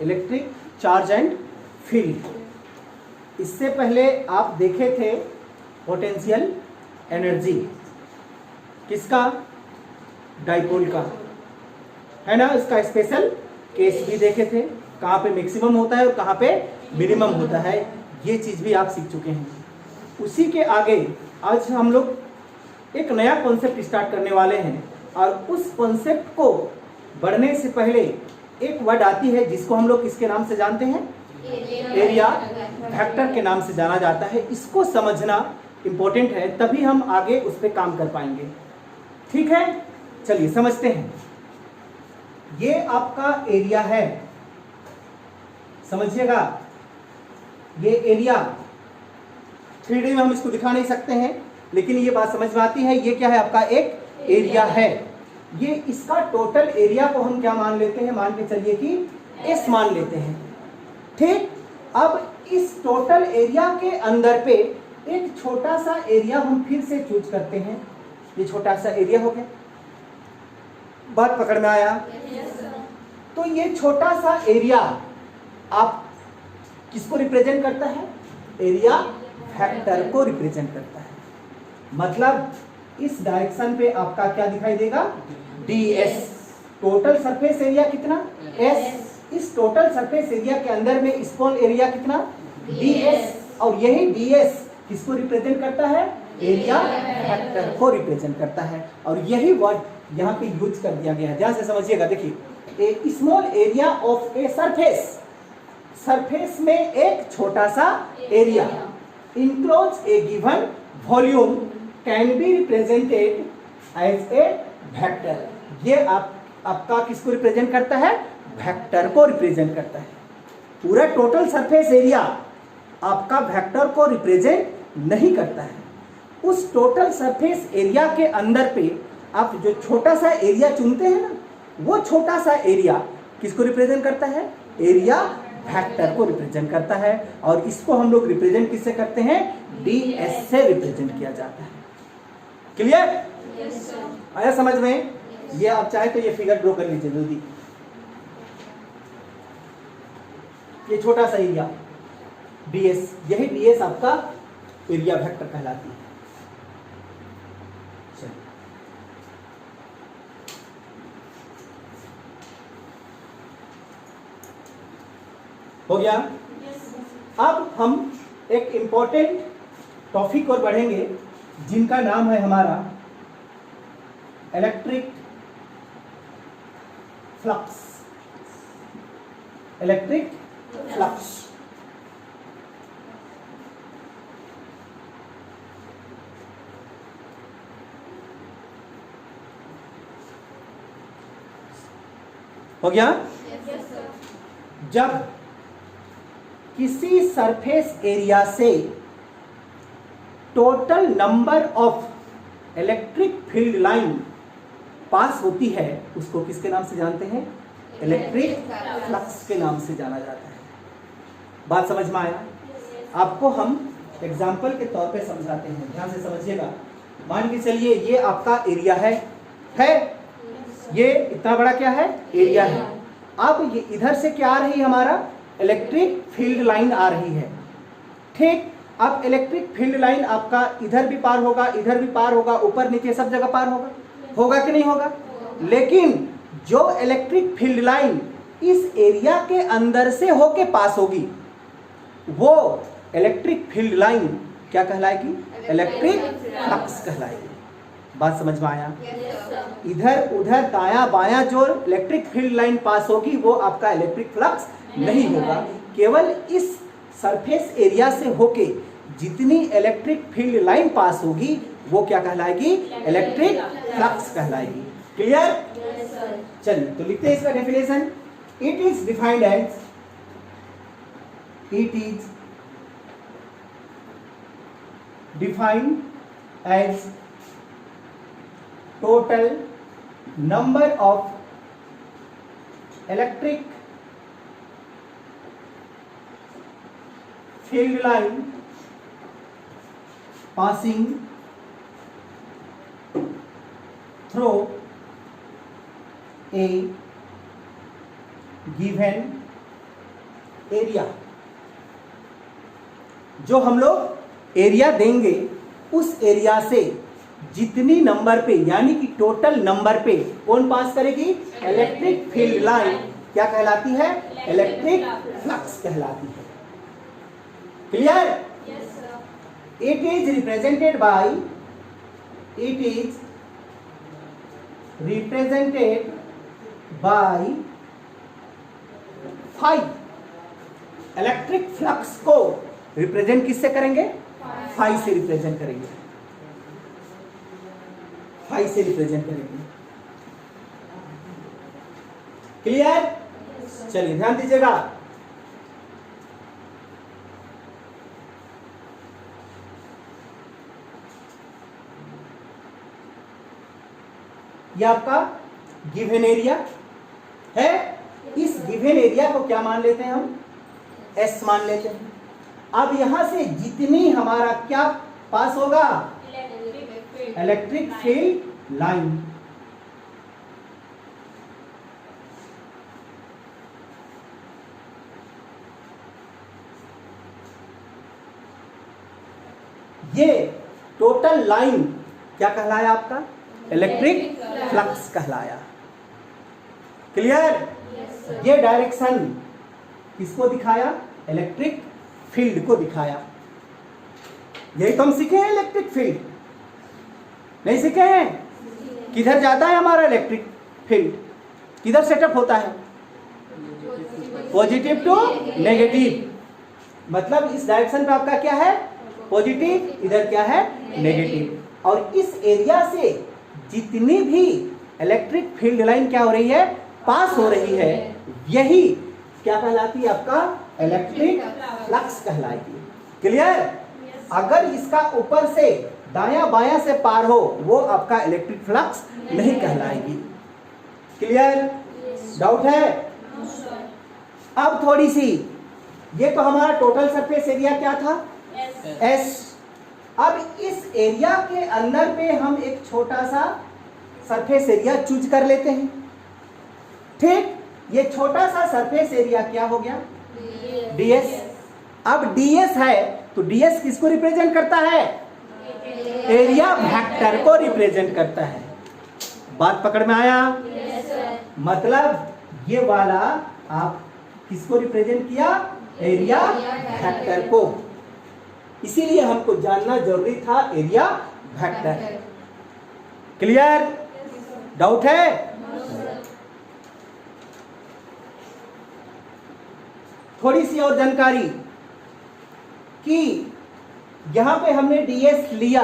Electric charge and field. इससे पहले आप देखे थे पोटेंशियल एनर्जी किसका, डाइपोल का, है ना। इसका स्पेशल केस भी देखे थे, कहाँ पे मैक्सिमम होता है और कहाँ पे मिनिमम होता है, ये चीज भी आप सीख चुके हैं। उसी के आगे आज हम लोग एक नया कॉन्सेप्ट स्टार्ट करने वाले हैं, और उस कॉन्सेप्ट को बढ़ने से पहले एक वर्ड आती है जिसको हम लोग किसके नाम से जानते हैं, एरिया वेक्टर के नाम से जाना जाता है। इसको समझना इंपॉर्टेंट है, तभी हम आगे उस पर काम कर पाएंगे। ठीक है, चलिए समझते हैं। ये आपका एरिया है, समझिएगा। ये एरिया 3D में हम इसको दिखा नहीं सकते हैं, लेकिन ये बात समझ में आती है। ये क्या है, आपका एक एरिया है। ये इसका टोटल एरिया को हम क्या मान लेते हैं, मान के चलिए कि S मान लेते हैं। ठीक, अब इस टोटल एरिया के अंदर पे एक छोटा सा एरिया हम फिर से चूज करते हैं। ये छोटा सा एरिया हो गया, बात पकड़ में आया। तो ये छोटा सा एरिया आप किसको रिप्रेजेंट करता है, एरिया वेक्टर को रिप्रेजेंट करता है। मतलब इस डायरेक्शन पे आपका क्या दिखाई देगा, ds। टोटल सरफेस एरिया कितना, S। इस टोटल सरफेस एरिया के अंदर में स्मॉल एरिया कितना, ds। और यही ds किसको रिप्रेजेंट करता है, एरिया वेक्टर को रिप्रेजेंट करता है। और यही वर्ड यहाँ पे यूज कर दिया गया है, ध्यान से समझिएगा। देखिए, a small area of a surface, surface में एक छोटा सा area enclose a given volume can be represented as a vector. ये आपका किसको रिप्रेजेंट करता है, वेक्टर को रिप्रेजेंट करता है। पूरा टोटल सरफेस एरिया आपका वेक्टर को रिप्रेजेंट नहीं करता है। उस टोटल सरफेस एरिया के अंदर पे आप जो छोटा सा एरिया चुनते हैं ना, वो छोटा सा एरिया किसको रिप्रेजेंट करता है, एरिया वेक्टर को रिप्रेजेंट करता है। और इसको हम लोग रिप्रेजेंट किससे करते हैं, ds से रिप्रेजेंट किया जाता है। क्लियर, आया समझ में। ये आप चाहे तो ये फिगर ड्रॉ कर लीजिए जल्दी। ये छोटा सा एरिया ds, यही ds आपका एरिया वेक्टर कहलाती है। हो गया। अब हम एक इंपॉर्टेंट टॉपिक और बढ़ेंगे जिनका नाम है हमारा इलेक्ट्रिक फ्लक्स। इलेक्ट्रिक फ्लक्स, हो गया। जब किसी सरफेस एरिया से total number of electric field line pass होती है, उसको किसके नाम से जानते हैं, इलेक्ट्रिक फ्लक्स के नाम से जाना जाता है। बात समझ में आया। आपको हम एग्जाम्पल के तौर पे समझाते हैं, ध्यान से समझिएगा। मान के चलिए ये आपका एरिया है, ये इतना बड़ा क्या है, एरिया है। अब ये इधर से क्या आ रही है, हमारा इलेक्ट्रिक फील्ड लाइन आ रही है। ठीक, अब इलेक्ट्रिक फील्ड लाइन आपका इधर भी पार होगा, इधर भी पार होगा, ऊपर नीचे सब जगह पार होगा, होगा कि नहीं होगा। लेकिन जो इलेक्ट्रिक फील्ड लाइन इस एरिया के अंदर से होके पास होगी, वो इलेक्ट्रिक फील्ड लाइन क्या कहलाएगी, इलेक्ट्रिक फ्लक्स कहलाएगी। बात समझ में आया। इधर उधर दायां बायां जो इलेक्ट्रिक फील्ड लाइन पास होगी वो आपका इलेक्ट्रिक फ्लक्स नहीं होगा। केवल इस सरफेस एरिया से होके जितनी इलेक्ट्रिक फील्ड लाइन पास होगी वो क्या कहलाएगी, इलेक्ट्रिक फ्लक्स कहलाएगी। क्लियर। चलिए तो लिखते हैं इसका definition. It is defined as, it is defined as total number of electric field line passing through a given area, जो हम लोग एरिया देंगे उस एरिया से जितनी नंबर पे यानी कि टोटल नंबर पे कौन पास करेगी? इलेक्ट्रिक फील्ड लाइन क्या कहलाती है? इलेक्ट्रिक फ्लक्स कहलाती है। Clear? It is represented by phi. Electric flux को रिप्रेजेंट किससे करेंगे? फाई से रिप्रेजेंट करेंगे, फाई से रिप्रेजेंट करेंगे। क्लियर? चलिए ध्यान दीजिएगा। ये आपका गिवन एरिया है। इस गिवन एरिया को क्या मान लेते हैं हम? एस मान लेते हैं। अब यहां से जितनी हमारा क्या पास होगा? Electric field line. ये टोटल लाइन क्या कहलाया आपका? इलेक्ट्रिक फ्लक्स कहलाया। क्लियर? ये डायरेक्शन किसको दिखाया? इलेक्ट्रिक फील्ड को दिखाया। यही तो हम सीखे हैं, इलेक्ट्रिक फील्ड नहीं सीखे हैं? किधर जाता है हमारा इलेक्ट्रिक फील्ड? किधर सेटअप होता है? Positive to negative. मतलब इस डायरेक्शन पे आपका क्या है? पॉजिटिव, इधर क्या है? नेगेटिव। और इस एरिया से जितनी भी इलेक्ट्रिक फील्ड लाइन क्या हो रही है? पास हो रही है, यही क्या कहलाती है? आपका इलेक्ट्रिक फ्लक्स कहलाएगी। क्लियर? अगर इसका ऊपर से दाया बाया से पार हो वो आपका इलेक्ट्रिक फ्लक्स नहीं कहलाएगी। क्लियर? डाउट है? अब थोड़ी सी, ये तो हमारा टोटल सरफेस एरिया क्या था? एस। अब इस एरिया के अंदर पे हम एक छोटा सा सरफेस एरिया चूज कर लेते हैं। ठीक, ये छोटा सा सरफेस एरिया क्या हो गया? ds। अब ds है तो ds किसको रिप्रेजेंट करता है? एरिया वेक्टर को रिप्रेजेंट करता है। बात पकड़ में आया? मतलब ये वाला आप किसको रिप्रेजेंट किया? एरिया वेक्टर को। इसीलिए हमको जानना जरूरी था एरिया वेक्टर। क्लियर? डाउट है? थोड़ी सी और जानकारी कि यहां पे हमने ds लिया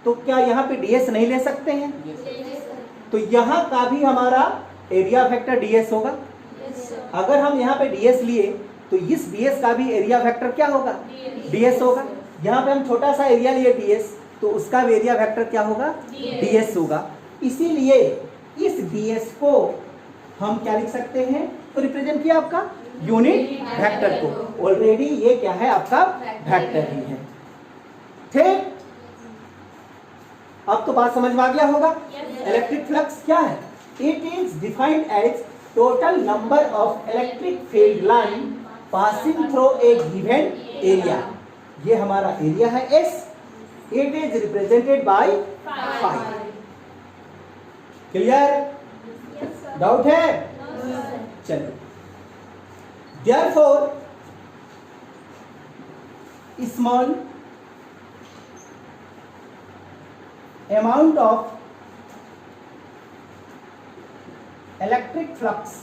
तो क्या यहां पे ds नहीं ले सकते हैं? तो यहां का भी हमारा एरिया वेक्टर ds होगा। अगर हम यहां पे ds लिए तो इस ds का भी एरिया वेक्टर क्या होगा? ds होगा। यहां पे हम छोटा सा एरिया लिए ds तो उसका भी एरिया वेक्टर क्या होगा? ds होगा। इसीलिए इस ds को हम क्या लिख सकते हैं? तो रिप्रेजेंट किया आपका यूनिट वेक्टर को। ऑलरेडी ये क्या है? आपका वेक्टर ही है। ठीक, अब तो बात समझ में आ गया होगा। इलेक्ट्रिक फ्लक्स क्या है? It is defined as total number of electric field line passing through a given area. ये हमारा एरिया है S. It is represented by phi. Clear? Doubt है? चलिए, therefore small amount of electric flux,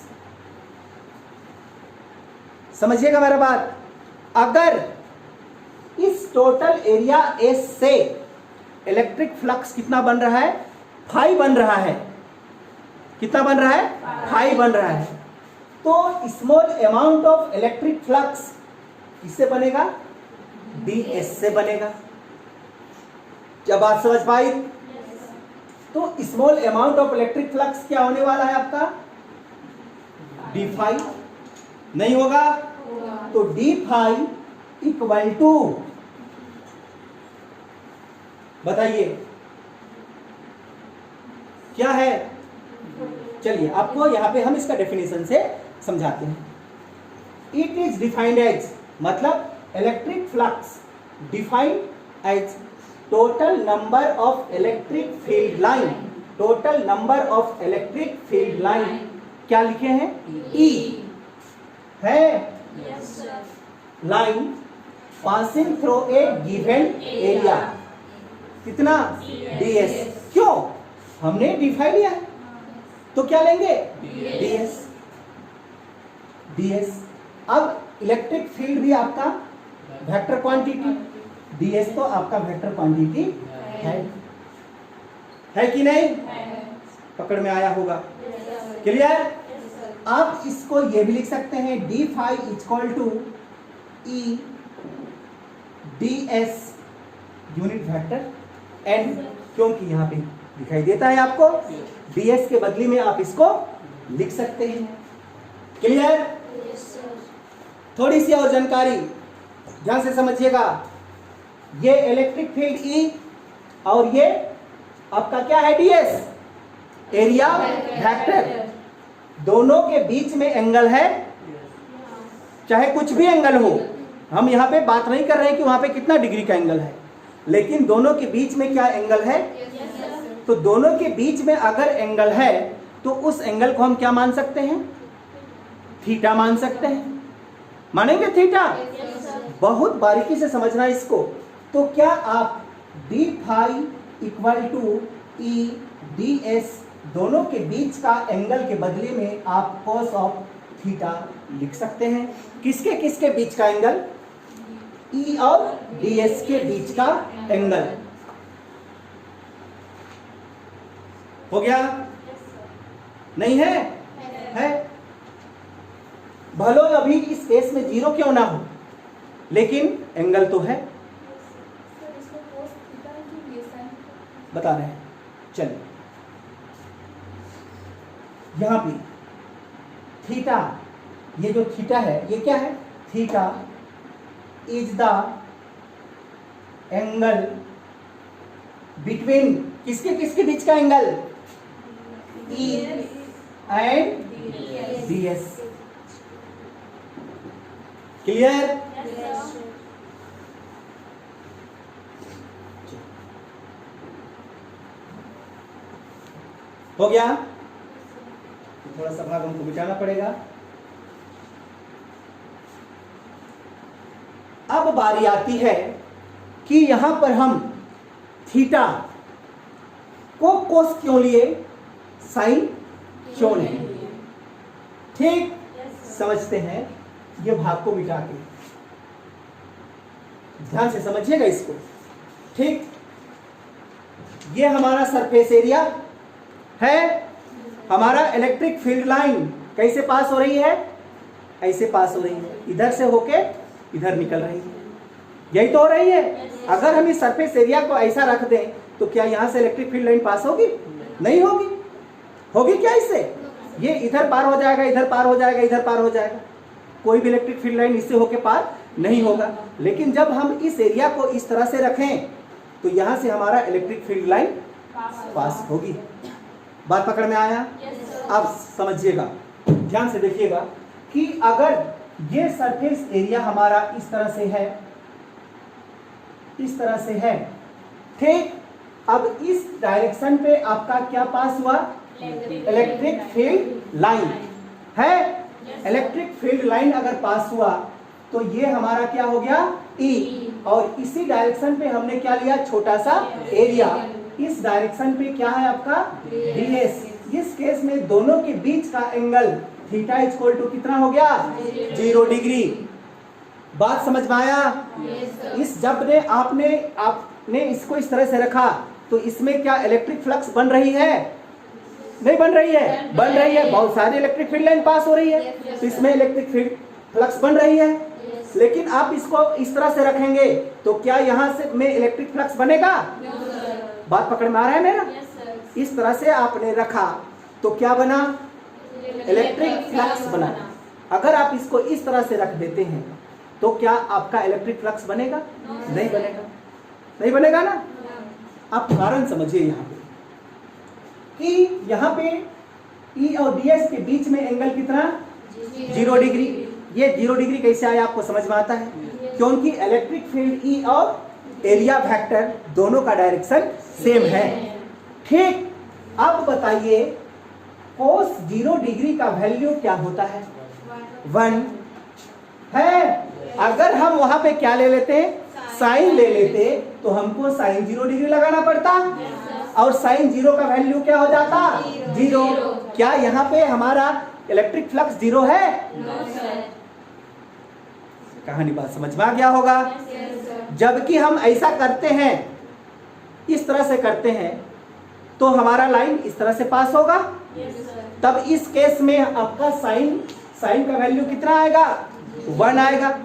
समझिएगा मेरा बात। अगर इस टोटल एरिया एस से इलेक्ट्रिक फ्लक्स कितना बन रहा है? फाई बन रहा है। कितना बन रहा है? फाई बन रहा है। तो small amount of electric flux किससे बनेगा? ds से बनेगा। क्या बात समझ पाई? तो small amount of electric flux क्या होने वाला है आपका? d phi. नहीं होगा? तो d फाई इक्वल टू, बताइए क्या है? चलिए आपको यहां पे हम इसका डेफिनेशन से समझाते हैं। इट इज डिफाइंड एज, मतलब electric flux defined as total number of electric field line, total number of electric field line क्या लिखे हैं? ई है line passing through a given area, कितना? ds। क्यों? हमने डिफाइन लिया है तो क्या लेंगे? ds। अब इलेक्ट्रिक फील्ड भी आपका वेक्टर क्वांटिटी, ds तो आपका वेक्टर क्वांटिटी है कि नहीं? पकड़ में आया होगा? क्लियर? आप इसको ये भी लिख सकते हैं d phi equal to E ds unit vector n, क्योंकि यहां पे दिखाई देता है आपको, ds के बदले में आप इसको लिख सकते हैं। क्लियर? थोड़ी सी और जानकारी ध्यान से समझिएगा। ये इलेक्ट्रिक फील्ड E और ये आपका क्या है? ds, area vector. दोनों के बीच में एंगल है, चाहे कुछ भी एंगल हो, हम यहाँ पे बात नहीं कर रहे हैं कि वहां पे कितना डिग्री का एंगल है, लेकिन दोनों के बीच में क्या एंगल है? तो दोनों के बीच में अगर एंगल है तो उस एंगल को हम क्या मान सकते हैं? थीटा मान सकते हैं। मानेंगे थीटा? बहुत बारीकी से समझना इसको। तो क्या आप d phi equal to E D S दोनों के बीच का एंगल के बदले में आप कॉस ऑफ थीटा लिख सकते हैं? किसके किसके बीच का एंगल? E और ds के बीच का एंगल। हो गया? नहीं है? है। भलो अभी इस केस में जीरो क्यों ना हो, लेकिन एंगल तो है। बता रहे हैं, चलिए यहां पे थीटा, ये जो थीटा है ये क्या है? Theta is the angle between, किसके किसके बीच का angle? E and ds। Clear? हो गया? थोड़ा सा भाग हमको मिटाना पड़ेगा। अब बारी आती है कि यहां पर हम थीटा को कोस क्यों लिए, साइन क्यों नहीं? ठीक? समझते हैं ये भाग को मिटा के, ध्यान से समझिएगा इसको। ठीक? ये हमारा सरफेस एरिया है, हमारा इलेक्ट्रिक फील्ड लाइन कैसे पास हो रही है? ऐसे पास हो रही है, इधर से होके इधर निकल रही है, यही तो हो रही है। अगर हम इस सरफेस एरिया को ऐसा रख दें तो क्या यहां से इलेक्ट्रिक फील्ड लाइन पास होगी? नहीं होगी। होगी क्या इससे? ये इधर पार हो जाएगा, इधर पार हो जाएगा, इधर पार हो जाएगा, कोई भी इलेक्ट्रिक फील्ड लाइन इससे होके पार नहीं होगा। लेकिन जब हम इस एरिया को इस तरह से रखें तो यहां से हमारा इलेक्ट्रिक फील्ड लाइन पास होगी। बात पकड़ में आया? अब समझिएगा, ध्यान से देखिएगा कि अगर ये सरफेस एरिया हमारा इस तरह से है, इस तरह से है, ठीक? अब इस डायरेक्शन पे आपका क्या पास हुआ? इलेक्ट्रिक फील्ड लाइन है। इलेक्ट्रिक फील्ड लाइन अगर पास हुआ तो ये हमारा क्या हो गया? E। और इसी डायरेक्शन पे हमने क्या लिया? छोटा सा एरिया। इस डायरेक्शन पे क्या है आपका? ds। इस केस में दोनों के बीच का एंगल थीटा इक्वल टू कितना हो गया? 0 डिग्री। बात समझ में आया? इस जब ने आपने इसको इस तरह से रखा तो इसमें क्या इलेक्ट्रिक फ्लक्स बन रही है? नहीं बन रही है? बन रही है। बहुत सारी इलेक्ट्रिक फील्ड लाइन पास हो रही है, तो इसमें इलेक्ट्रिक फील्ड फ्लक्स बन रही है। लेकिन आप इसको इस तरह से रखेंगे तो क्या यहाँ से में इलेक्ट्रिक फ्लक्स बनेगा? बात पकड़ में आ रहा है मेरा? इस तरह से आपने रखा तो क्या बना? इलेक्ट्रिक फ्लक्स बना। अगर आप इसको इस तरह से रख देते हैं तो क्या आपका इलेक्ट्रिक फ्लक्स बनेगा? नहीं बनेगा। नहीं बनेगा ना? आप कारण समझिए यहाँ पे कि यहाँ पे E और ds के बीच में एंगल कितना? 0 डिग्री। ये 0 डिग्री कैसे आया आपको समझ में आता है? क्योंकि इलेक्ट्रिक फील्ड ई और एरिया वेक्टर दोनों का डायरेक्शन सेम है। ठीक, अब बताइए कोस 0 डिग्री का वैल्यू क्या होता है? 1 है। अगर हम वहां पे क्या ले लेते, साइन ले लेते, तो हमको साइन 0 डिग्री लगाना पड़ता और साइन 0 का वैल्यू क्या हो जाता? 0। क्या यहाँ पे हमारा इलेक्ट्रिक फ्लक्स 0 है? कहानी बात समझ में आ गया होगा। जबकि हम ऐसा करते हैं, इस तरह से करते हैं, तो हमारा लाइन इस तरह से पास होगा। तब इस केस में आपका साइन का वैल्यू कितना आएगा? 1 आएगा,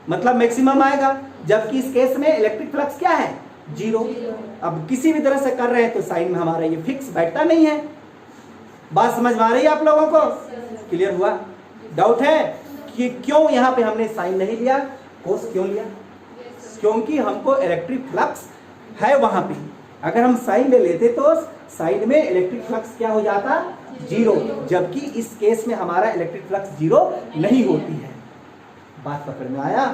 मतलब मैक्सिमम आएगा। जबकि इस केस में इलेक्ट्रिक फ्लक्स क्या है? 0। अब किसी भी तरह से कर रहे हैं तो साइन में हमारा ये फिक्स बैठता नहीं है। बात समझ में आ रही है आप लोगों को? क्लियर हुआ? डाउट है कि क्यों यहाँ पे हमने साइन नहीं लिया, कोस क्यों लिया? क्योंकि हमको इलेक्ट्रिक फ्लक्स है वहां पे। अगर हम साइन ले लेते तो साइन में इलेक्ट्रिक फ्लक्स क्या हो जाता? 0। जबकि इस केस में हमारा इलेक्ट्रिक फ्लक्स 0 नहीं होती है। बात पकड़ में आया?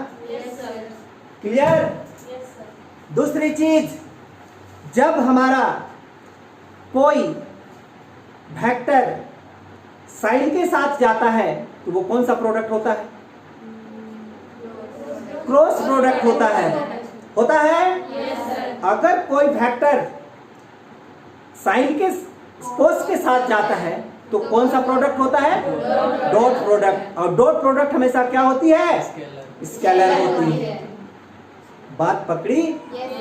क्लियर? दूसरी चीज, जब हमारा कोई वेक्टर साइन के साथ जाता है तो वो कौन सा प्रोडक्ट होता है? क्रॉस प्रोडक्ट होता है। होता है? अगर कोई वेक्टर साइन के कोस के साथ जाता है तो कौन सा प्रोडक्ट होता है? Dot product. और डॉट प्रोडक्ट हमेशा क्या होती है? स्केलर होती है। बात पकड़ी?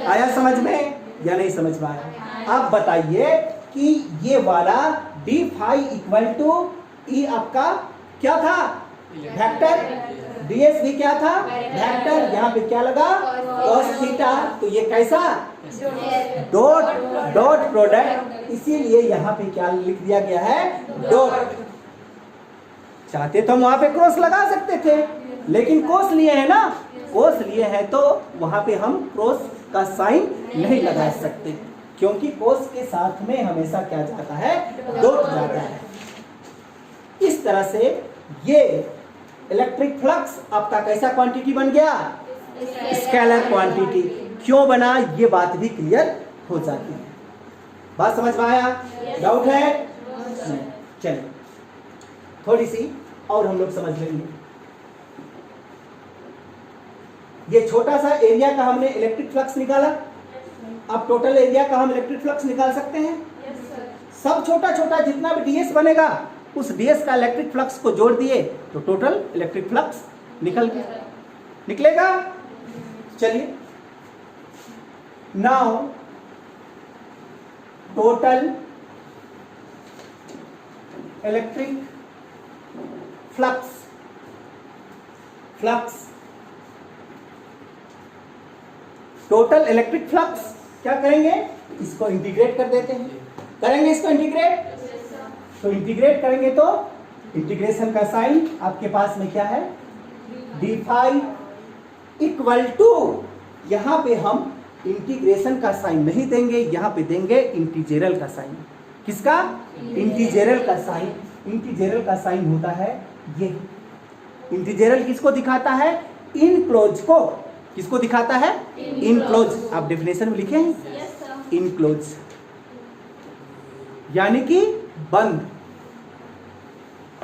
आया समझ में या नहीं समझ में आया? अब बताइए कि ये वाला डी फाई इक्वल टू ई आपका क्या था? वेक्टर। ds भी क्या था? वेक्टर। यहाँ पे क्या लगा? cos theta. तो ये कैसा? Dot product. इसीलिए यहाँ पे क्या लिख दिया गया है? डॉट। चाहते तो हम वहां पे क्रॉस लगा सकते थे, लेकिन कोस लिए है ना, कोस लिए हैं तो वहां पे हम क्रॉस का साइन नहीं लगा सकते, क्योंकि कोस के साथ में हमेशा क्या जाता है? डॉट जाता है। इस तरह से ये इलेक्ट्रिक फ्लक्स आपका कैसा क्वांटिटी बन गया? Scalar quantity. क्यों बना, ये बात भी क्लियर हो जाती है। बात समझ में आया? डाउट है? चलिए थोड़ी सी और हम लोग समझ लेंगे। ये छोटा सा एरिया का हमने इलेक्ट्रिक फ्लक्स निकाला। अब टोटल एरिया का हम इलेक्ट्रिक फ्लक्स निकाल सकते हैं। सब छोटा छोटा जितना भी डीएस बनेगा, उस डीएस का इलेक्ट्रिक फ्लक्स को जोड़ दिए तो टोटल इलेक्ट्रिक फ्लक्स निकल गया। निकलेगा? चलिए, now total electric flux total electric flux क्या करेंगे? इसको इंटीग्रेट कर देते हैं। करेंगे इसको इंटीग्रेट? तो इंटीग्रेट करेंगे तो इंटीग्रेशन का साइन आपके पास में क्या है? डी फाई इक्वल टू, यहां पे हम इंटीग्रेशन का साइन नहीं देंगे, यहां पे देंगे इंटीजरल का साइन। किसका? इंटीजरल का साइन। इंटीजरल का साइन होता है ये। इंटीजरल किसको दिखाता है? इनक्लोज को। किसको दिखाता है? इनक्लोज। आप डेफिनेशन में लिखे हैं इनक्लोज, यानी कि बंद।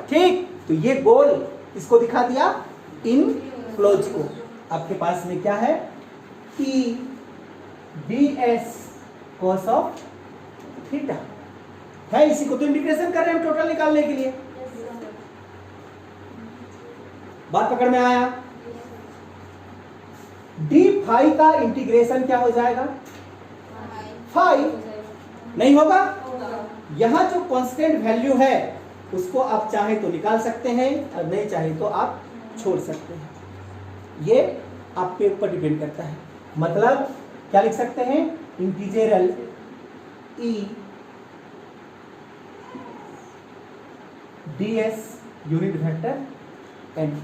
ठीक, तो ये गोल किसको दिखा दिया? इनक्लोज को। आपके पास में क्या है? E D S cos of theta है। इसी को तो इंटीग्रेशन कर रहे हैं टोटल निकालने के लिए। बात पकड़ में आया? डी फाई का इंटीग्रेशन क्या हो जाएगा? फाई नहीं होगा। यहां जो कांस्टेंट वैल्यू है उसको आप चाहे तो निकाल सकते हैं और नहीं चाहे तो आप छोड़ सकते हैं। ये आपके ऊपर डिपेंड करता है। मतलब क्या लिख सकते हैं? Integral E D S unit vector N.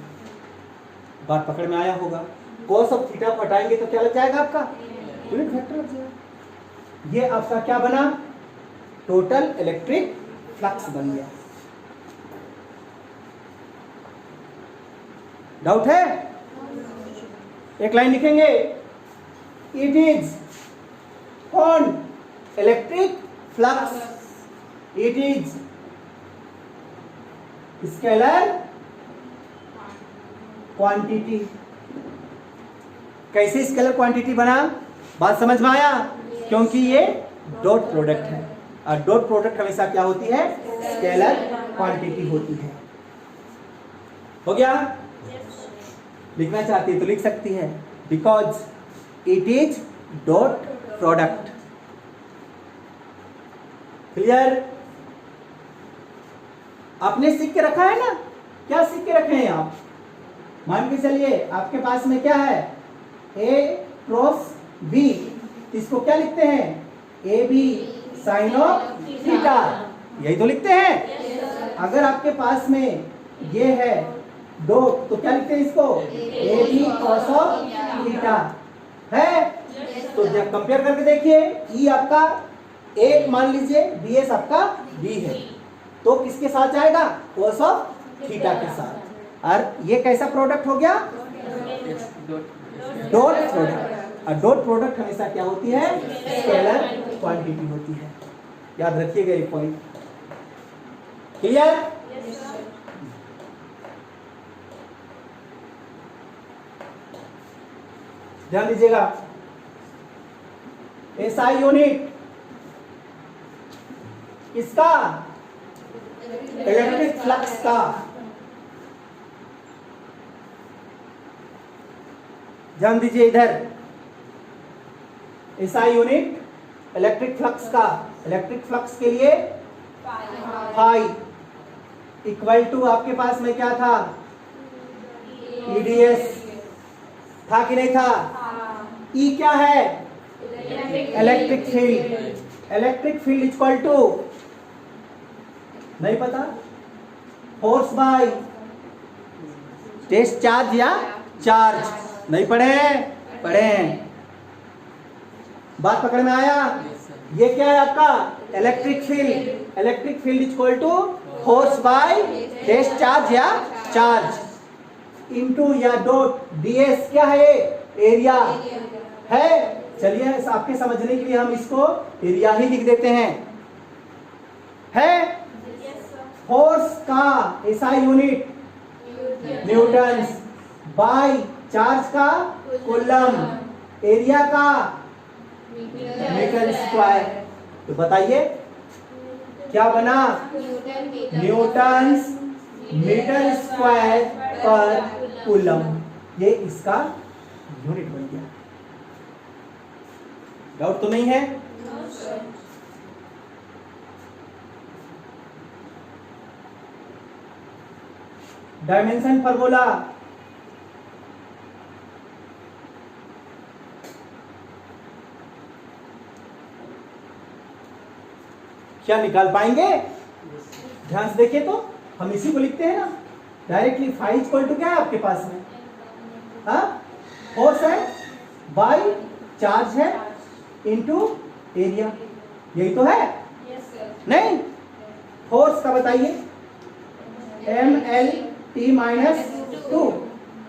बात पकड़ में आया होगा? कॉस ऑफ थीटा हटाएंगे तो क्या लग जाएगा आपका? यूनिट वेक्टर लग जाएगा। ये आपका क्या बना? टोटल इलेक्ट्रिक फ्लक्स बन गया। डाउट है? एक लाइन लिखेंगे, इट इज कौन electric flux, it is scalar quantity. कैसे स्केलर क्वांटिटी बना, बात समझ में आया? क्योंकि ये डॉट प्रोडक्ट है और डॉट प्रोडक्ट हमेशा क्या होती है? स्केलर क्वांटिटी होती है। हो गया? लिखना चाहती है तो लिख सकती है, because it is dot product. Clear? आपने सीख के रखा है ना? क्या सीख के रखे हैं आप? मान के चलिए आपके पास में क्या है, ए क्रॉस बी, इसको क्या लिखते हैं? A B sine of theta, यही तो लिखते हैं। अगर आपके पास में ये है डॉट तो क्या लिखते हैं इसको? A B cos of theta है। तो जब कंपेयर करके देखिए, ई आपका एक मान लीजिए, बी एस आपका बी है, तो किसके साथ जाएगा? कॉस ऑफ थीटा के साथ। और ये कैसा प्रोडक्ट हो गया? Dot product. और डॉट प्रोडक्ट हमेशा क्या होती है? स्केलर क्वांटिटी होती है। याद रखिएगा ये पॉइंट। क्लियर? ध्यान दीजिएगा, एसआई यूनिट इसका इलेक्ट्रिक फ्लक्स का, ध्यान दीजिए इधर, एसआई यूनिट इलेक्ट्रिक फ्लक्स का, इलेक्ट्रिक फ्लक्स के लिए फाई इक्वल टू आपके पास में क्या था? ईडीएस था कि नहीं था? ई क्या है? Electric field. Electric field equal to, नहीं पता, फोर्स बाय टेस्ट चार्ज या चार्ज। नहीं पढ़े? पढ़े हैं। बात पकड़ में आया? ये क्या है आपका? Electric field. Electric field equal to force by test charge या चार्ज इनटू या डॉट डीएस क्या है? एरिया है। चलिए आपके समझने के लिए हम इसको एरिया ही लिख देते हैं। है फोर्स का SI unit Newton's, by charge का कूलम, एरिया का मीटर स्क्वायर। तो बताइए क्या बना? न्यूटन्स मीटर स्क्वायर पर कूलम। ये इसका यूनिट बन गया। डाउट तो नहीं है? डायमेंशन फार्मूला, क्या निकाल पाएंगे? ध्यान से देखिए तो हम इसी को लिखते हैं ना डायरेक्टली। फाई इक्वल टू क्या है आपके पास में? हाँ, फोर्स है बाय चार्ज है इनटू एरिया, यही तो है। नहीं, फोर्स का बताइए, एम एल टी माइनस 2,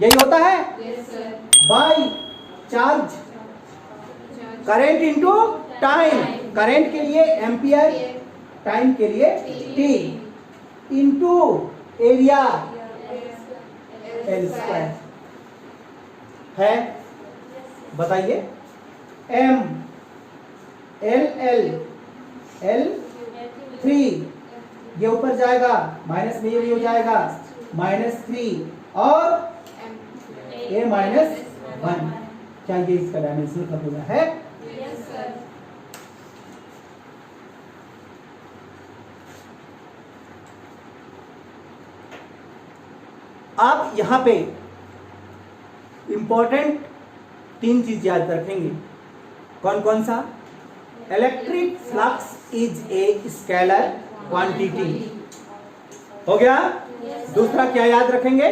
यही होता है। By charge, current into time, current के लिए एम्पियर, टाइम के लिए T, into area L square है। बताइए, एम एल एल एल 3, ये ऊपर जाएगा माइनस में, ये भी हो जाएगा -3 और ए -1। क्या ये इसका डायमेंशन फार्मूला है? आप यहां पे इंपॉर्टेंट 3 चीज याद रखेंगे। कौन कौन सा? Electric flux is a scalar quantity, हो गया। दूसरा क्या याद रखेंगे?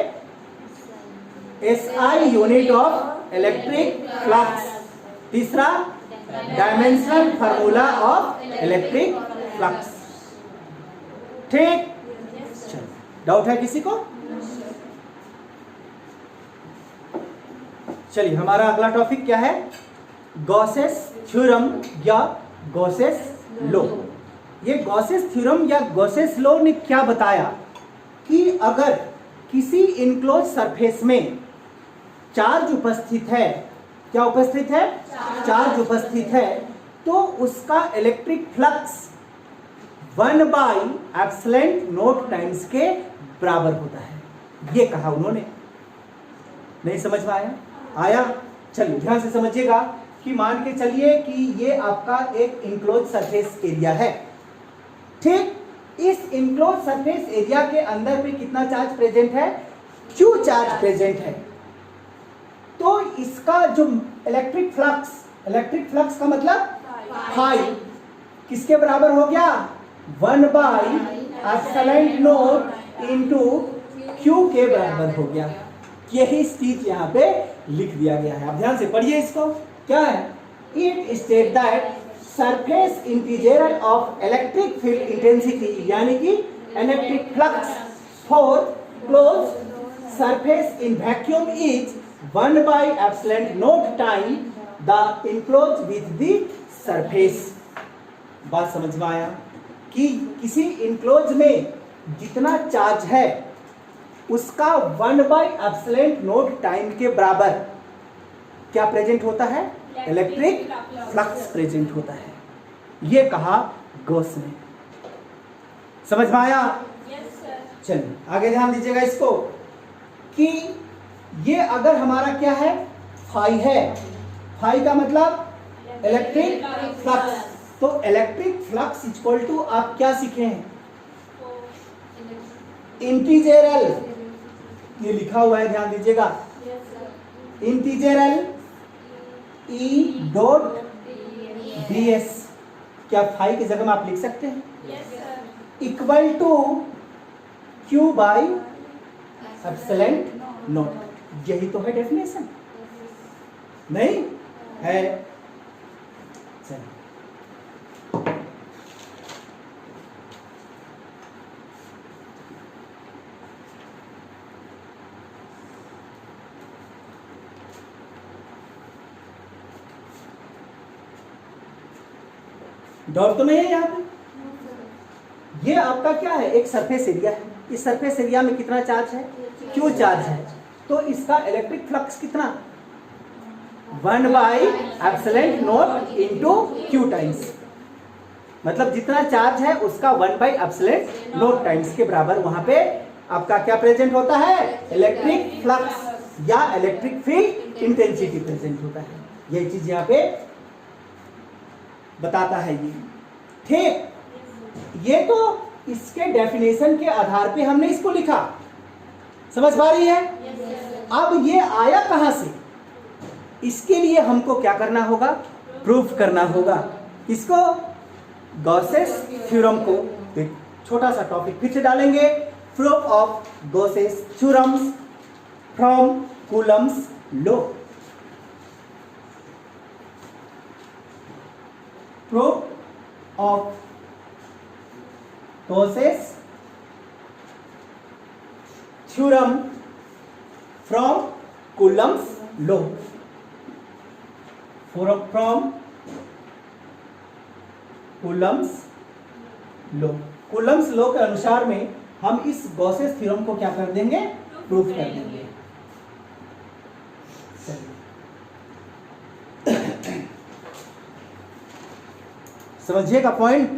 SI unit of electric flux. तीसरा dimensional formula of electric flux. ठीक, डाउट है किसी को? चलिए हमारा अगला टॉपिक क्या है, गॉसेस थ्योरम या गॉसेस लॉ। ये गॉसेस थ्योरम या गॉसेस लॉ ने क्या बताया कि अगर किसी इनक्लोज सरफेस में चार्ज उपस्थित है, क्या उपस्थित है, चार्ज उपस्थित है, तो उसका इलेक्ट्रिक फ्लक्स 1/ε0 टाइम्स के बराबर होता है। ये कहा उन्होंने। नहीं समझ में आया? चलिए ध्यान से समझिएगा कि मान के चलिए कि ये आपका एक इनक्लोज सरफेस एरिया है। ठीक, इस इनक्लोज सरफेस एरिया के अंदर में कितना चार्ज प्रेजेंट है, Q चार्ज प्रेजेंट है। तो इसका जो इलेक्ट्रिक फ्लक्स का मतलब फाई किसके बराबर हो गया, 1/ε0 इंटू Q के बराबर हो गया। यही चीज यहाँ पे लिख दिया गया है। आप ध्यान से पढ़िए इसको। क्या है, it state that surface integral of electric field intensity यानी कि electric flux for close surface in vacuum is 1/ε0 time the enclose with the surface. बात समझ में आया कि किसी इनक्लोज में जितना चार्ज है उसका 1/ε0 टाइम के बराबर क्या प्रेजेंट होता है, इलेक्ट्रिक फ्लक्स प्रेजेंट होता है। ये कहा गॉस ने। समझ में आया? चलिए आगे ध्यान दीजिएगा इसको कि ये अगर हमारा क्या है, फाई है, फाई का मतलब इलेक्ट्रिक फ्लक्स। तो इलेक्ट्रिक फ्लक्स इक्वल टू आप क्या सीखे हैं, इंटीग्रल, ये लिखा हुआ है ध्यान दीजिएगा, इंटीग्रल E डॉट ds। क्या फाई की जगह में आप लिख सकते हैं, इक्वल टू Q बाई ε0। यही तो है डेफिनेशन, नहीं है? चलिए डर तो नहीं है यहाँ पे? ये आपका क्या है, एक सरफेस एरिया है। इस सरफेस एरिया में कितना चार्ज है, Q चार्ज है। तो इसका इलेक्ट्रिक फ्लक्स कितना, 1/ε0 इंटू Q टाइम्स। मतलब जितना चार्ज है उसका 1/ε0 टाइम्स के बराबर वहां पे आपका क्या प्रेजेंट होता है, इलेक्ट्रिक फ्लक्स या इलेक्ट्रिक फील्ड इंटेंसिटी प्रेजेंट होता है। ये चीज यहाँ पे बताता है ये। ठीक, ये तो इसके डेफिनेशन के आधार पे हमने इसको लिखा। समझ पा रही है? अब ये आया कहां से, इसके लिए हमको क्या करना होगा, प्रूफ करना होगा। इसको गॉसेस थ्योरम को एक छोटा सा टॉपिक फिर से डालेंगे, proof of Gauss's theorems from Coulomb's law. Proof of Gauss's theorem from Coulomb's law. From Coulomb's law. Coulomb's law के अनुसार में हम इस गॉसेस थ्योरम को क्या कर देंगे, प्रूफ कर देंगे। समझिएगा पॉइंट,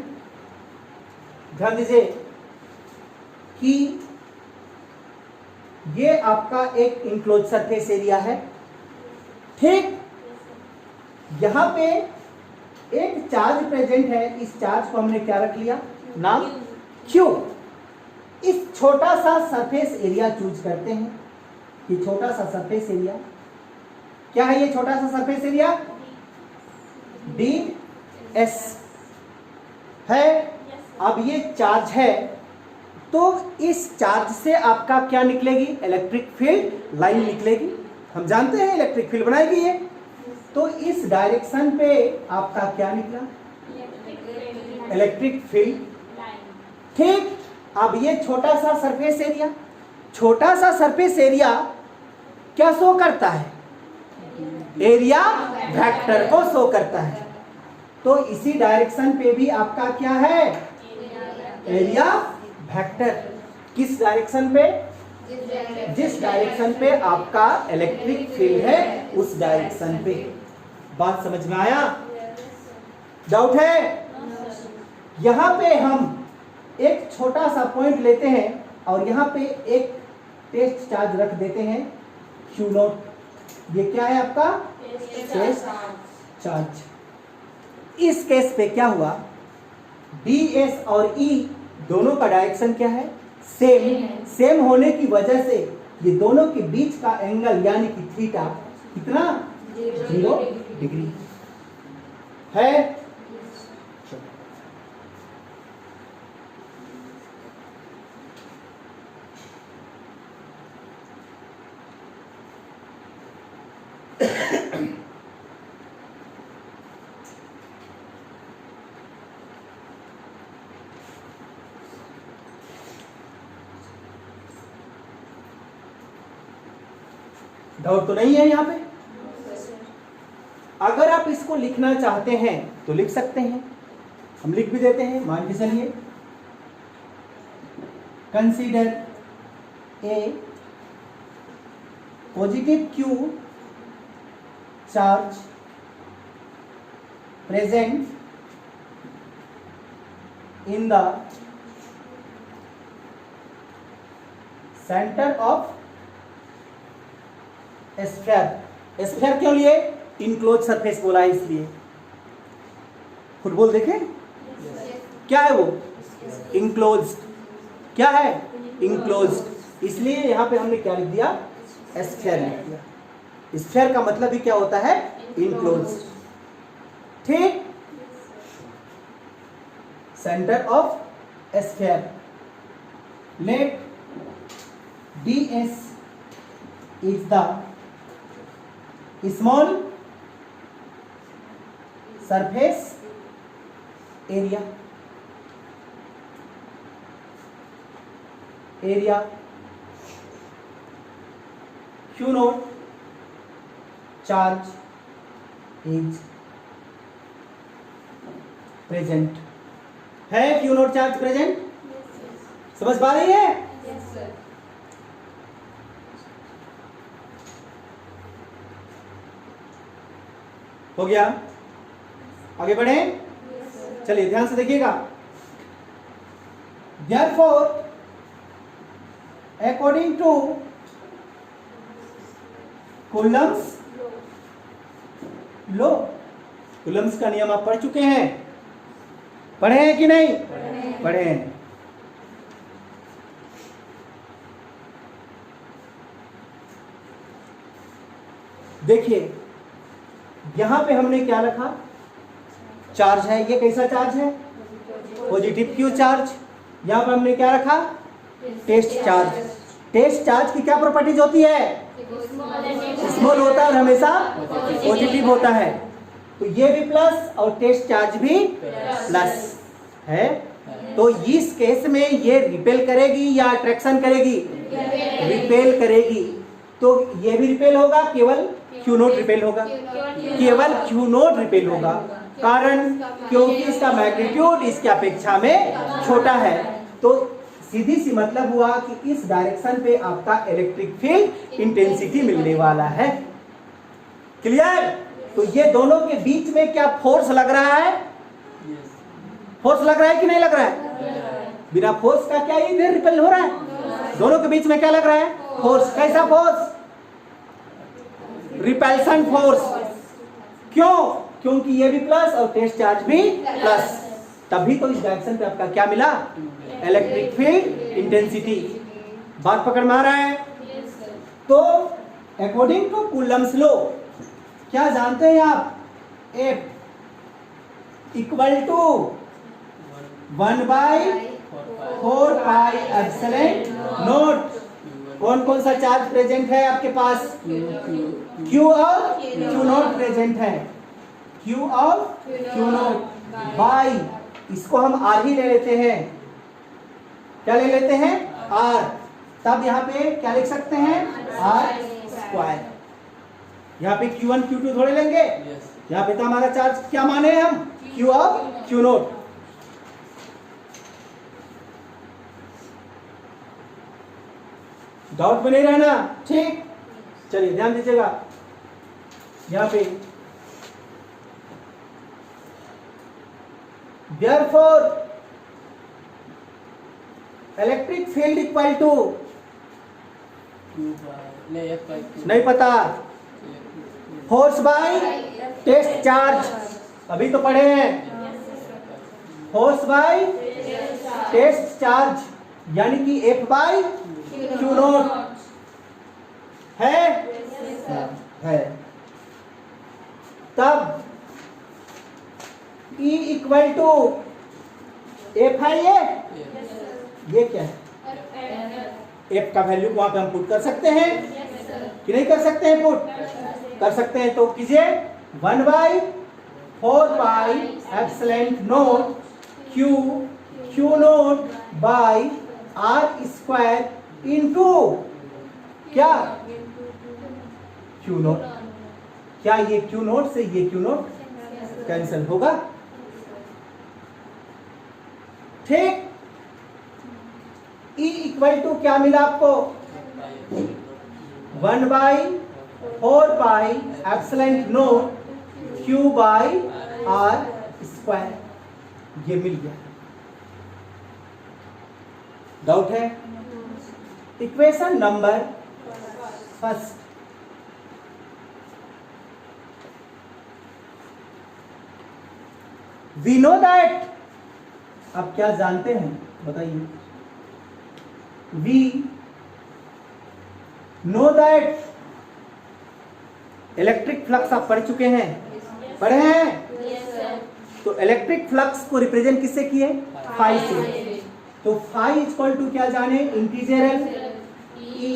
ध्यान दीजिए कि ये आपका एक इनक्लोज सरफेस एरिया है। ठीक, यहां पे एक चार्ज प्रेजेंट है। इस चार्ज को हमने क्या रख लिया, नाम Q। इस छोटा सा सरफेस एरिया चूज करते हैं। ये छोटा सा सरफेस एरिया क्या है, ये छोटा सा सरफेस एरिया ds है। अब ये चार्ज है, तो इस चार्ज से आपका क्या निकलेगी, इलेक्ट्रिक फील्ड लाइन निकलेगी। हम जानते हैं इलेक्ट्रिक फील्ड बनाएगी ये। तो इस डायरेक्शन पे आपका क्या निकला, इलेक्ट्रिक फील्ड। ठीक, अब ये छोटा सा सरफेस एरिया, छोटा सा सरफेस एरिया क्या शो करता है, एरिया वेक्टर को शो करता है। तो इसी डायरेक्शन पे भी आपका क्या है, एरिया वेक्टर। किस डायरेक्शन पे, जिस डायरेक्शन पे आपका इलेक्ट्रिक फील्ड है उस डायरेक्शन पे। बात समझ में आया? डाउट है? यहां पे हम एक छोटा सा पॉइंट लेते हैं और यहां पे एक टेस्ट चार्ज रख देते हैं Q नॉट। ये क्या है आपका टेस्ट चार्ज। इस केस पे क्या हुआ, DS और E दोनों का डायरेक्शन क्या है, सेम होने की वजह से ये दोनों के बीच का एंगल यानी कि थीटा कितना, 0 डिग्री है। डाउट तो नहीं है यहाँ पे? अगर आप इसको लिखना चाहते हैं तो लिख सकते हैं, हम लिख भी देते हैं। मान के चलिए, consider a positive Q charge present in the centre of sphere. Sphere क्यों लिए, इनक्लोज सरफेस बोला है इसलिए। फुटबॉल देखें, क्या है वो, इनक्लोज। क्या है, इनक्लोज। इसलिए यहां पे हमने क्या लिख दिया, स्फीयर लिख दिया। स्फीयर का मतलब ही क्या होता है, इनक्लोज। ठीक, centre of sphere. Let DS is the small surface area, Q naught charge is present है। Q naught charge present, समझ पा रही है? हो गया, आगे बढ़े। चलिए ध्यान से देखिएगा। Therefore, according to Coulomb's law, Coulomb's का नियम आप पढ़ चुके हैं, पढ़े हैं कि नहीं? पढ़े हैं। देखिए यहां पे हमने क्या रखा, चार्ज है। ये कैसा चार्ज है, पॉजिटिव Q चार्ज। यहां पर हमने क्या रखा, टेस्ट चार्ज। टेस्ट चार्ज की क्या प्रॉपर्टीज होती है, स्मॉल होता है और हमेशा पॉजिटिव होता है। तो ये भी प्लस और टेस्ट चार्ज भी प्लस है। तो इस केस में ये रिपेल करेगी या अट्रैक्शन करेगी, रिपेल करेगी। तो ये भी रिपेल होगा, केवल Q नोट रिपेल होगा, केवल Q नोट रिपेल होगा। कारण क्योंकि इसका मैग्नीट्यूड इसकी अपेक्षा में छोटा है। तो सीधी सी मतलब हुआ कि इस डायरेक्शन पे आपका इलेक्ट्रिक फील्ड इंटेंसिटी मिलने वाला है। क्लियर? तो ये दोनों के बीच में क्या फोर्स लग रहा है, फोर्स लग रहा है कि नहीं लग रहा है? बिना फोर्स का क्या ये रिपेल हो रहा है? दोनों के बीच में क्या लग रहा है, फोर्स। कैसा फोर्स, रिपल्सन फोर्स। क्यों? क्योंकि ये भी प्लस और टेस्ट चार्ज भी प्लस। तभी तो इस डायरेक्शन पे आपका क्या मिला, इलेक्ट्रिक फील्ड इंटेंसिटी। बात पकड़ में आ रहा है? तो अकॉर्डिंग टू कूलम्स लॉ क्या जानते हैं आप, F equal to 1/4 pi epsilon naught. कौन कौन सा चार्ज प्रेजेंट है आपके पास, Q और Q नॉट प्रेजेंट है। Q और Q नॉट बाई, इसको हम R ही ले लेते हैं। क्या ले लेते हैं, R। तब यहाँ पे क्या लिख सकते हैं, R स्क्वायर। यहाँ पे Q1 Q2 थोड़े लेंगे, यहाँ पे तो हमारा चार्ज क्या माने हैं हम, Q और Q नोट। डाउट में नहीं रहना, ठीक। चलिए ध्यान दीजिएगा, यहाँ पे therefore electric field equal to, नहीं पता, फोर्स बाय टेस्ट चार्ज, अभी तो पढ़े हैं, फोर्स बाय टेस्ट चार्ज, यानी कि F बाय Q नोट है। तब E इक्वल टू F है, ये क्या है, F का वैल्यू को वहां पे हम पुट कर सकते हैं कि नहीं कर सकते हैं, पुट कर सकते हैं। तो कीजिए 1/4 note Q note by R² into क्या, Q नोट। क्या ये Q नोट से ये Q नोट कैंसिल होगा, ठीक। E इक्वल टू क्या मिला आपको, 1/4 नोट Q बाई R², ये मिल गया। डाउट है? Equation number first, we know that, आप क्या जानते हैं बताइए, we know that, electric flux आप पढ़ चुके हैं, पढ़े हैं, तो इलेक्ट्रिक फ्लक्स को रिप्रेजेंट किससे किए, फाई से। तो फाई इक्वल टू क्या जाने, इंटीजरल E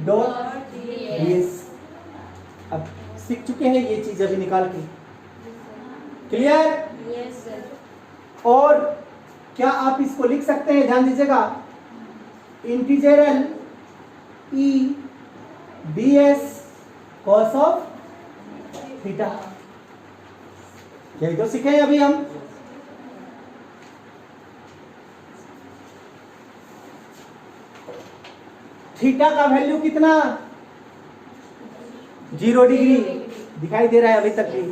डॉट ds। अब सीख चुके हैं ये चीज अभी निकाल के, क्लियर? और क्या आप इसको लिख सकते हैं, ध्यान दीजिएगा, इंटीजरल E ds cos of theta, यही तो सीखे अभी हम। थीटा का वैल्यू कितना, 0 डिग्री, दिखाई दे रहा है अभी तक भी।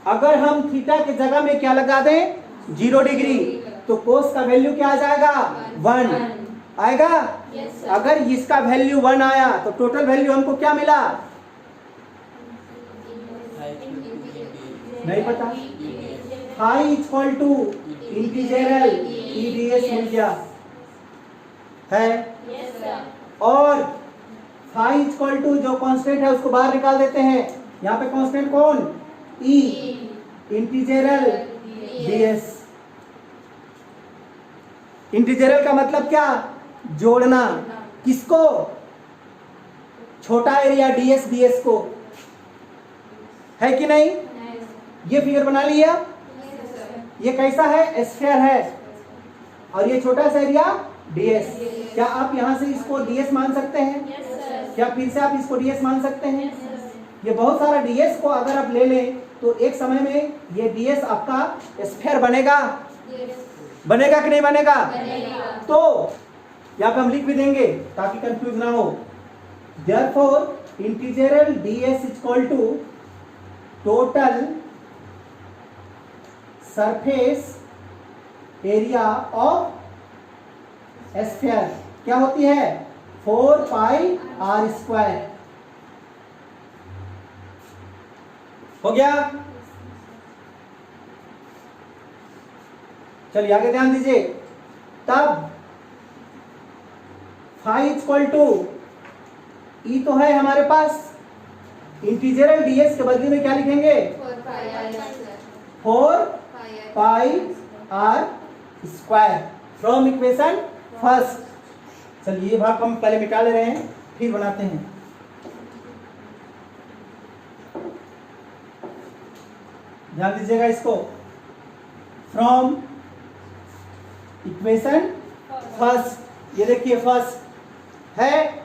अगर हम थीटा के जगह में क्या लगा दें, 0 डिग्री, तो कोस का वैल्यू क्या आ जाएगा, 1 आएगा। अगर इसका वैल्यू 1 आया तो टोटल वैल्यू हमको क्या मिला, नहीं पता, phi equal to integral E ds मिल गया है। और फाई इक्वल टू जो कांस्टेंट है उसको बाहर निकाल देते हैं, यहाँ पे कांस्टेंट कौन, E इंटीजरल ds। इंटीजरल का मतलब क्या, जोड़ना, किसको, छोटा एरिया ds ds को, है कि नहीं? ये फिगर बना लिया, ये कैसा है, स्फीयर है, और ये छोटा सा एरिया ds। क्या आप यहां से इसको ds मान सकते हैं? क्या फिर से आप इसको ds मान सकते हैं? ये बहुत सारा ds को अगर आप ले लें तो एक समय में ये ds आपका स्फीयर बनेगा, बनेगा कि नहीं बनेगा? तो यहाँ पे हम लिख भी देंगे ताकि कंफ्यूज ना हो। Therefore integral ds equal to total surface area of sphere, क्या होती है, 4πr²। हो गया? चलिए आगे ध्यान दीजिए। तब फाई इक्वल टू, E तो है हमारे पास, इंटीजरल ds के बदले में क्या लिखेंगे, 4πr² फ्रॉम इक्वेशन फर्स्ट। चलिए ये भाग हम पहले मिटा ले रहे हैं, फिर बनाते हैं। ध्यान दीजिएगा इसको, फ्रॉम इक्वेशन फर्स्ट, ये देखिए फर्स्ट है,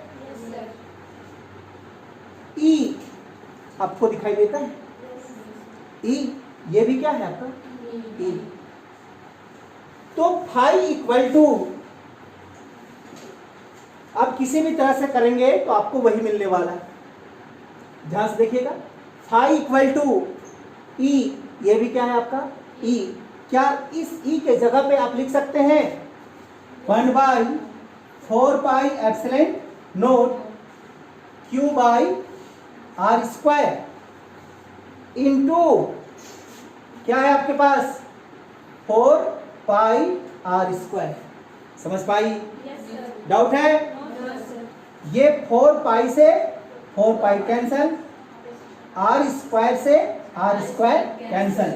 E आपको दिखाई देता है? ई, ये भी क्या है आपका? ई। तो फाई इक्वल टू, आप किसी भी तरह से करेंगे तो आपको वही मिलने वाला है। ध्यान से देखिएगा, फाई इक्वल टू ई, ये भी क्या है आपका? ई। क्या इस ई के जगह पे आप लिख सकते हैं 1/4 epsilon naught Q by R square into क्या है आपके पास? 4 आर स्क्वायर। समझ पाई? डाउट है? ये 4 से 4 कैंसल, आर स्क्वायर से R square cancel.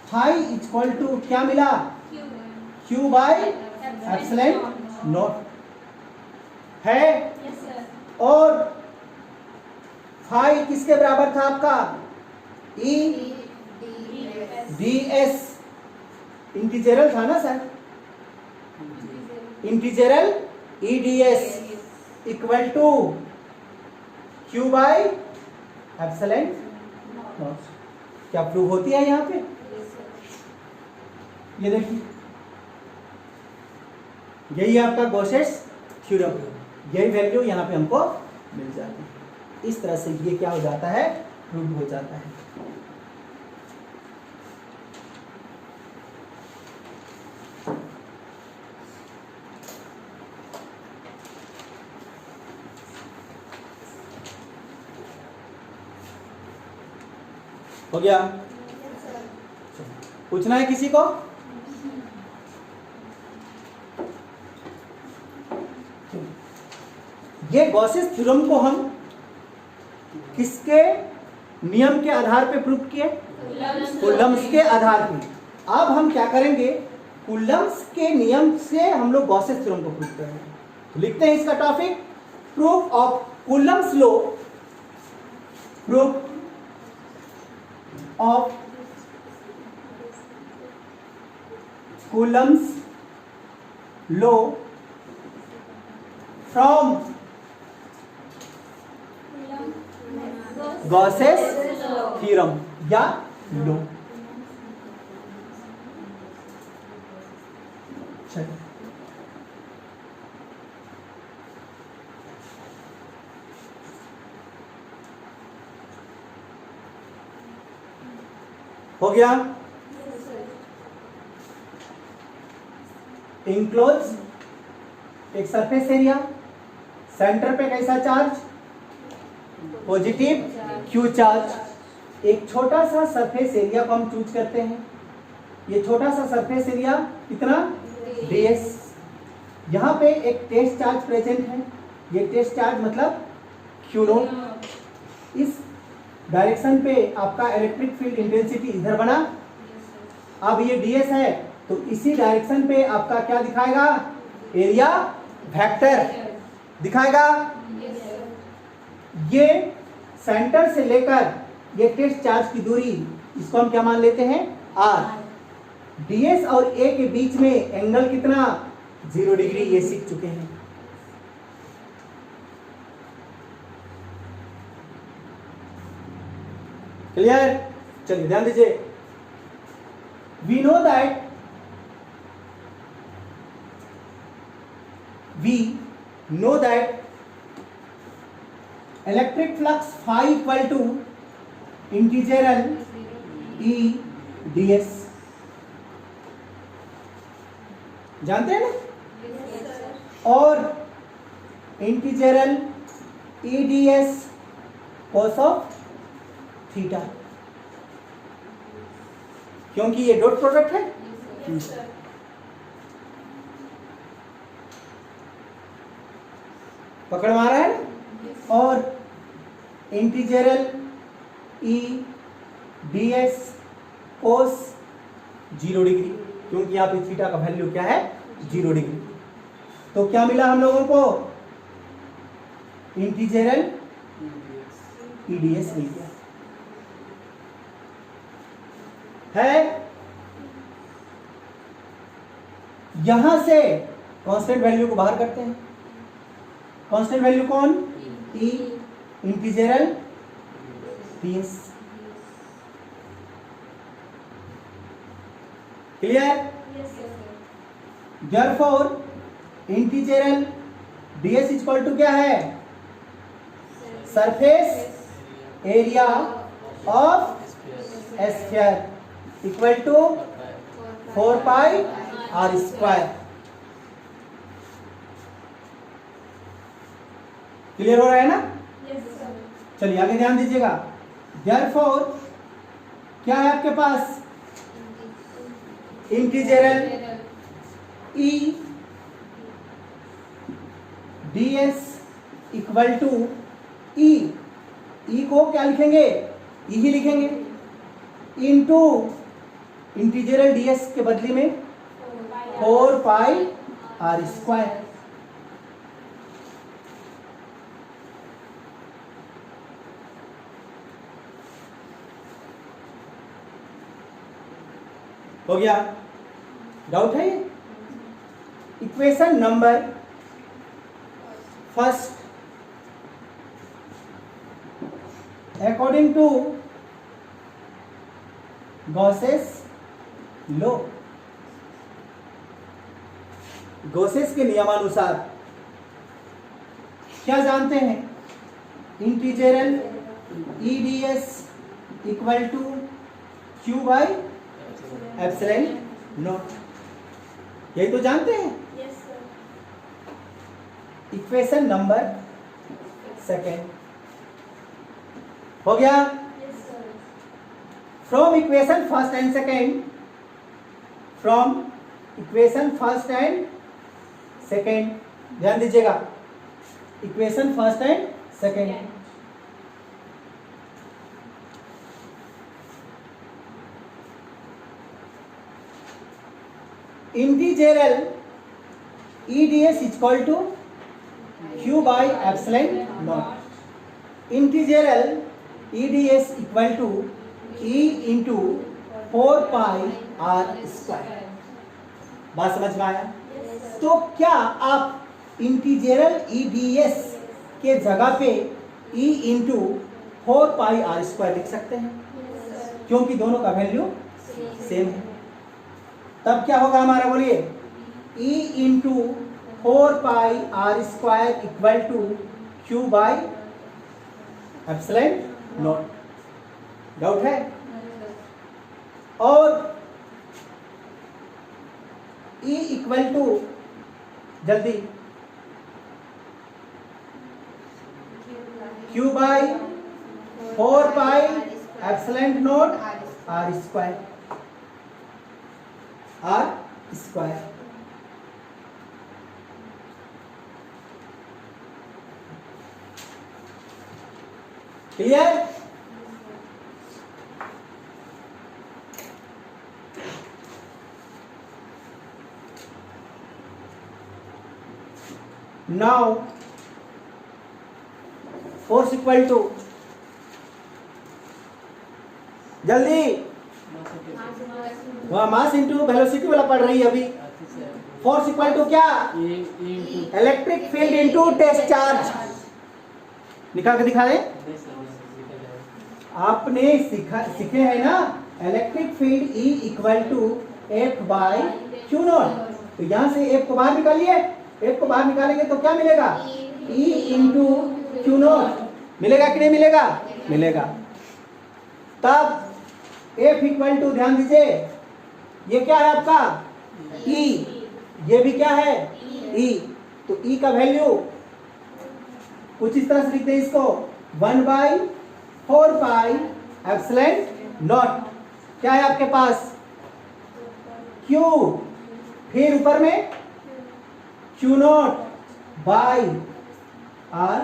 Phi equal to क्या मिला? क्यू बाई एप्सिलॉन नॉट है। और फाई किसके बराबर था आपका? E D S. इंटीजरल था ना sir? Integral E D S equal to Q by epsilon naught. क्या प्रूव होती है यहां पे? ये देखिए, यही आपका गॉसेस थ्योरम, यही वैल्यू यहां पे हमको मिल जाती है। इस तरह से ये क्या हो जाता है? प्रूव हो जाता है। हो गया? पूछना है किसी को? ये गॉसेस थ्योरम को हम किसके नियम के आधार पे प्रूव किए? कूलम्ब्स के आधार पे। अब हम क्या करेंगे? कूलम्ब्स के नियम से हम लोग गॉसेस थ्योरम को प्रूव करेंगे। तो लिखते हैं इसका topic, proof of Coulomb's law. Proof of Coulomb's law from Gauss's theorem या लॉ। चलिए, हो गया? इनक्लोज एक सरफेस एरिया, सेंटर पे कैसा चार्ज? Positive Q charge. एक छोटा सा सरफेस एरिया को हम चूज करते हैं। ये छोटा सा सरफेस एरिया कितना? ds। यहाँ पे एक टेस्ट चार्ज प्रेजेंट है। ये टेस्ट चार्ज मतलब क्यू नॉट। इस डायरेक्शन पे आपका इलेक्ट्रिक फील्ड इंटेंसिटी इधर बना। अब ये ds है तो इसी डायरेक्शन पे आपका क्या दिखाएगा? एरिया वेक्टर दिखाएगा। ये सेंटर से लेकर ये टेस्ट चार्ज की दूरी, इसको हम क्या मान लेते हैं? r। ds और a के बीच में एंगल कितना? 0 डिग्री। ये सीख चुके हैं। क्लियर? चलिए ध्यान दीजिए। We know that electric flux phi equal to integral E ds। जानते हैं ना? और integral E ds cos of theta, क्योंकि ये डॉट प्रोडक्ट है। पकड़ मारा है ना? और integral E ds cos 0 degree, क्योंकि यहाँ पे थीटा का वैल्यू क्या है? 0 डिग्री। तो क्या मिला हम लोगों को? इंटीजरल ई ds मिल गया है। यहां से कांस्टेंट वैल्यू को बाहर करते हैं। कांस्टेंट वैल्यू कौन? E integral ds। Clear? therefore integral ds equal to क्या है? Surface area of sphere equal to 4 pi R square. Clear हो रहा है ना? चलिए आगे ध्यान दीजिएगा। therefore क्या है आपके पास? Integral E ds equal to E को क्या लिखेंगे? E ही लिखेंगे इनटू इंटीजरल ds के बदले में 4 पाई आर स्क्वायर। हो गया? डाउट है? Equation number first, according to Gauss's law, Gauss's के नियमानुसार क्या जानते हैं? Integral E D S equal to Q by epsilon naught, यही तो जानते हैं। इक्वेशन नंबर सेकेंड हो गया? From equation first and second, from equation first and second, ध्यान दीजिएगा, equation first and second. Integral E D S equal to Q by epsilon naught, integral E D S equal to E into 4 pi R square. बात समझ में आया? तो क्या आप इंटीजरल E D S के जगह पे E into 4 pi R square लिख सकते हैं, क्योंकि दोनों का वैल्यू सेम है। तब क्या होगा हमारा? बोलिए, E into 4 pi R square equal to Q by epsilon naught. Doubt है? और E इक्वल टू, जल्दी, Q by 4 pi epsilon naught R square, R square. Clear? Now force equal to, जल्दी, वहाँ मास इंटू वेलोसिटी वाला पढ़ रही है अभी। फोर्स इक्वल टू क्या? Electric field into test charge. निकाल के दिखा दे। आपने सीखे हैं ना, electric field E equal to F by Q naught. तो यहां से F को बाहर निकालिए, F को बाहर निकालेंगे तो क्या मिलेगा? E into Q not. मिलेगा कि नहीं मिलेगा? मिलेगा। तब F इक्वल टू, ध्यान दीजिए, ये क्या है आपका? E, ये भी क्या है? E। तो E का वैल्यू कुछ इस तरह से लिखते हैं इसको, 1 बाई 4 पाई एप्सिलॉन नॉट। क्या है आपके पास? Q, फिर ऊपर में क्यू नॉट बाई आर।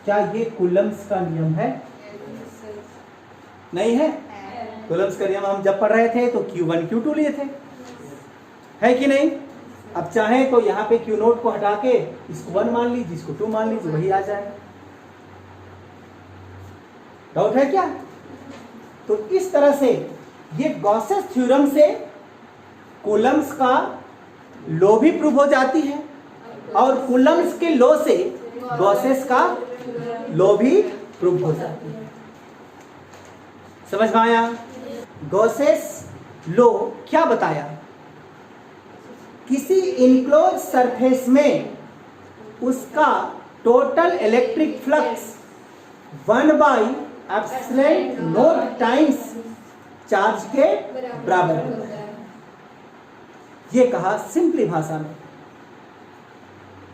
क्या ये कूलम्स का नियम है? नहीं है? कूलम्स का नियम हम जब पढ़ रहे थे तो Q1 Q2 लिए थे, है कि नहीं? अब चाहे तो यहाँ पे Q नोट को हटा के इसको 1 मान लीजिए, इसको 2 मान लीजिए, वही आ जाए। डाउट है क्या? तो इस तरह से ये गॉसेस थ्योरम से कूलम्स का लॉ भी प्रूव हो जाती है, और कूलम्स के लॉ से गॉसेस का लॉ भी प्रूव हो जाती है। समझ में आया? गॉसेस लॉ क्या बताया? किसी इनक्लोज सरफेस में उसका total electric flux 1/ε0 times charge के बराबर होता है। ये कहा सिंपली भाषा में।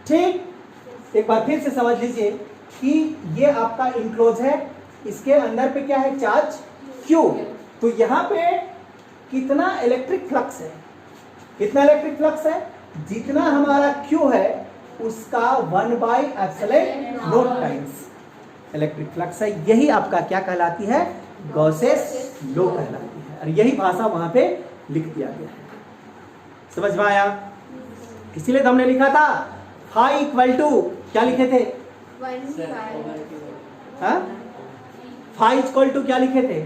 ठीक, एक बार फिर से समझ लीजिए कि ये आपका इनक्लोज है, इसके अंदर पे क्या है? Charge Q। तो यहाँ पे कितना इलेक्ट्रिक फ्लक्स है? कितना इलेक्ट्रिक फ्लक्स है? जितना हमारा Q है उसका 1/ε0 टाइम्स इलेक्ट्रिक फ्लक्स है। यही आपका क्या कहलाती है? गॉसेस लॉ कहलाती है। और यही भाषा वहां पे लिख दिया गया है। समझ में आया? इसीलिए तो हमने लिखा था फाई इक्वल टू, क्या लिखे थे? फाई इक्वल टू क्या लिखे थे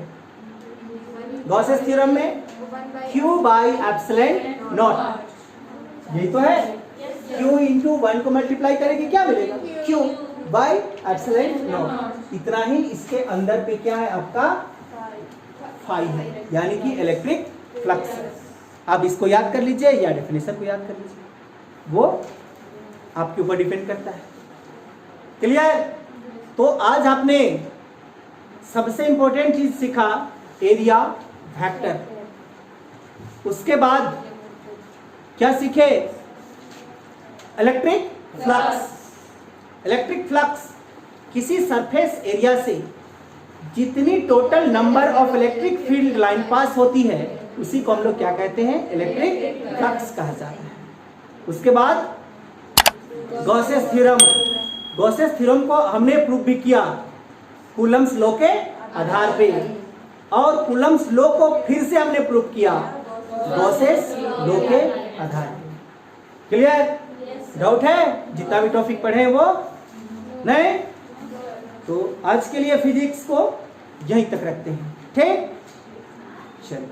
गॉसेस थ्योरम में? Q/ε0। यही तो है। Q इंटू 1 को मल्टीप्लाई करेंगे क्या मिलेगा? Q/ε0। इतना ही इसके अंदर पे क्या है आपका? फाई है, यानी कि इलेक्ट्रिक फ्लक्स है। आप इसको याद कर लीजिए या डेफिनेशन को याद कर लीजिए, वो आपके ऊपर डिपेंड करता है। क्लियर? तो आज आपने सबसे इंपॉर्टेंट चीज सीखा एरिया वेक्टर। उसके बाद क्या सीखे? Electric flux. इलेक्ट्रिक फ्लक्स किसी सरफेस एरिया से जितनी total number of electric field line pass होती है उसी को हम लोग क्या कहते हैं? इलेक्ट्रिक फ्लक्स कहा जाता है। उसके बाद गॉसेस थ्योरम। गॉसेस थ्योरम को हमने प्रूव भी किया कूलम्स लॉ के आधार पे, और कूलम्स लॉ को फिर से हमने प्रूव किया गॉसेस लॉ के आधार पे। क्लियर? डाउट है? जितना भी टॉपिक पढ़े हैं वो नहीं? तो आज के लिए फिजिक्स को यहीं तक रखते हैं। ठीक, चलिए।